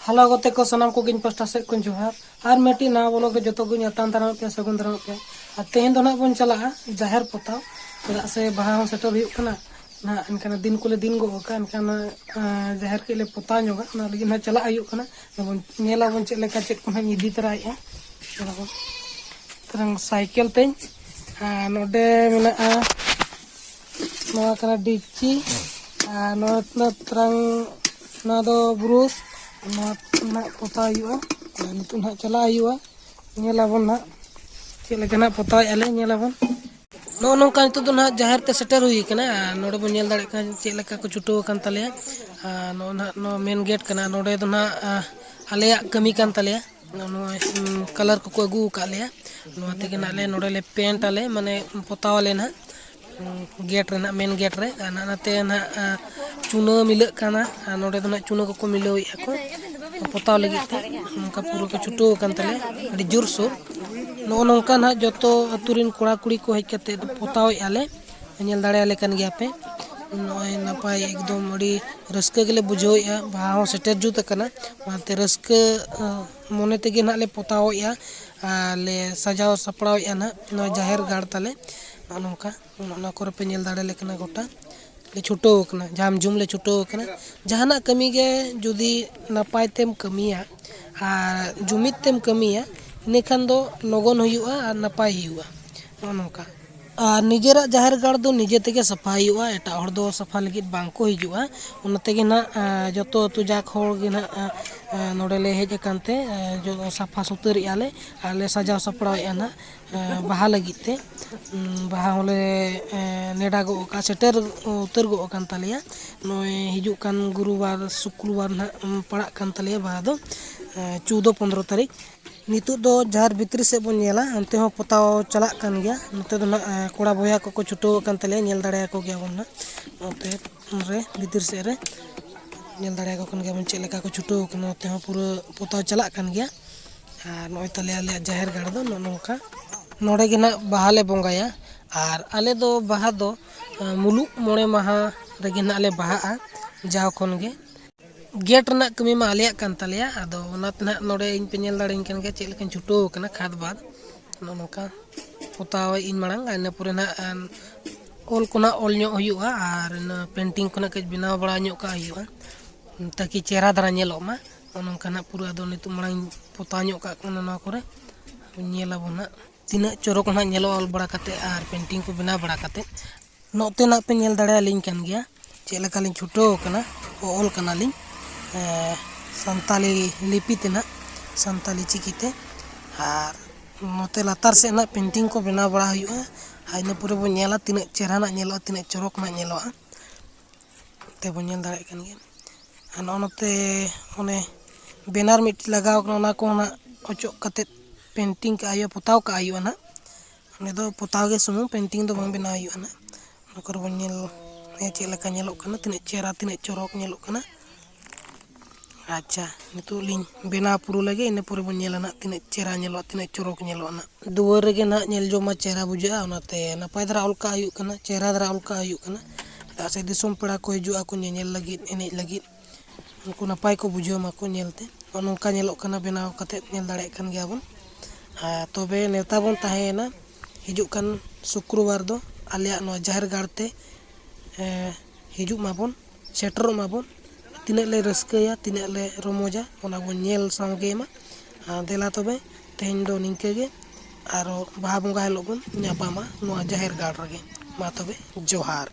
Hello गते को सनाम को गिन पास्टा सेट को जोहार और मेटी ना बोलो के जतो गुन अतान दाराम पे सगुन दाराम पे और तेहन दो ना बन चला जाहिर पोता चला से बाहा हो सेटो हुई कना ना इनका दिन को दिन गो का इनका जाहिर के ले पोता जोगा ना लगी ना चला आयु कना बन नेला बन चले का चेक को ना इदी तराय है तरंग साइकिल ते नोडे मेना नवा कना डिची नो तरंग ना दो ब्रुश ना पोता हुआ नितु ना चला हुआ नेलाबन ना चेलना पोता आले नेलाबन नो नौका नितु दो ना जाहिर ते सेटर हुई कना नोडे बन नेल दाड़े का चेलका को छुटो कान तलेया नो ना नो मेन गेट कना नोडे दो ना आले कमी कान तलेया नो कलर को अगू का लेया नो ते के नाले नोडे ले पेंट आले माने पोता वाले ना गेट रे ना मेन गेट रे नाते ना चुना मिलक काना नोडे दो ना चुना को मिलावे को पोताव लगी उनका पूरा को छुटो कान तले अड़ी जोर सोर नो नौका ना जतो अतुरिन कोड़ा कुड़ी को हेज कते पोताव आले नेल दाड़े आले कान गया पे नोय नपाय एकदम अड़ी रस्के गेले बुझोया बाहा हो सेटर जुत कना माते रस्के मोने तेगे ना ले पोताव या ले सजाव सपड़ाव या ना नो जाहिर गाड़ तले नौका ना करे पे नेल दाड़े लेकना गोटा ले छुटो कना जाम जुम ले छुटो कना जहाना कमी के जुदी नपाय तेम कमिया आ जुमित तेम कमिया इने खान दो लगन हुआ और नपाय हुआ नौका निजेरा जाहिर गाड़ दो निजे तेगे सफा हुआ एटा हर दो सफा लगी बांग को हिजुआ उन तेगे ना जतो तुजाक होड़ गे ना नोडे ले हेज कानते जो सफा सुतर आले आले सजाव सपड़ाव ना बाहा लगीते बाहा होले नेडा गो का सेटर उतर गो कान तलेया नोय हिजु कान गुरुवार शुक्रवार ना पड़ा कान तलेया बाहा दो 14-15 तारीख नितु दो जहार भितरी से बन नेला अंते हो पोताव चला कान गया नते दो ना कोड़ा बोया को छुटो कान तलेया नेल दाड़े को गया बन ना नते रे भितर से रे नेल दाड़े को कान गया बन चेले का को छुटो कान नते हो पूरा पोताव चला कान गया और नोय तले आले जाहिर गाड़ दो नोका नोडे गे ना बाहा ले बोंगाया और आले दो बाहा दो मुलुक मोड़े माहा रेगे ना ले बाहा जाव खन गे गेट ना कमी मा आलिया कान तलेया आदो ओनात ना नोडे इन पे नेल दाड़े इनकन गे चेल कन छुटो कना खाद बाद नोका पोताव इन मांग आने पूरे ना ओल कोना ओल ᱧᱚᱜ हुआ और ना पेंटिंग कोना के बनाव बड़ा ᱧᱚᱜ का हुआ ताकि चेहरा धरा नेलो मा नोका ना पूरा दो नितु मांग पोता ᱧᱚᱜ का कोना ना करे नेला बना तीना चोरक ना नेलो ऑल बड़ा कते और पेंटिंग को बना बड़ा कते नोते ना पे नेल दाड़े लिंग कान गया चेलका लिंग छुटो कना ओल कना लिंग संताली लिपि तेना संताली चिकीते और नोते लातार से ना पेंटिंग को बना बड़ा हुआ आइने पूरे बो नेला तीना चेहरा ना नेलो तीना चोरक ना नेलो ते बो नेल दाड़े कान गया नोते ओने बेनार मिट लगाव ना को ना ओचो कते पेंटिंग का आयो पोताव का आयो ना ने दो पोताव के सुमु पेंटिंग दो बंग बना आयो ना नकर बन नेल ने चेला का नेलो कना तीना चेहरा तीना चोरक नेलो कना अच्छा नितु लिंग बेना पुरु लगे इने पूरे बन नेला ना तीना चेहरा नेलो तीना चोरक नेलो ना दुवर रे गे ना नेल जो मा चेहरा बुझा ओनाते नपाय दरा अलका आयो कना चेहरा दरा अलका आयो कना तासे दिसोम पेड़ा को हिजुआ को नेल लगी एने लगी उनको नपाय को बुझो मा को नेलते नोका नेलो कना बनाव कते नेल दाड़े कान गया बन तबे नेता बन ताहेना हिजु कान शुक्रवार दो आलिया नो जाहिर गाड़ते हिजु माबन सेटर माबन तिना ले रस्कया तिना ले रमोजा ओना बन नेल संगे मा देला तबे तेहन दो निंके गे आरो बाहा बंगा हेलो बन न्यापामा नो जाहिर गाड़ रगे मा तबे जोहार।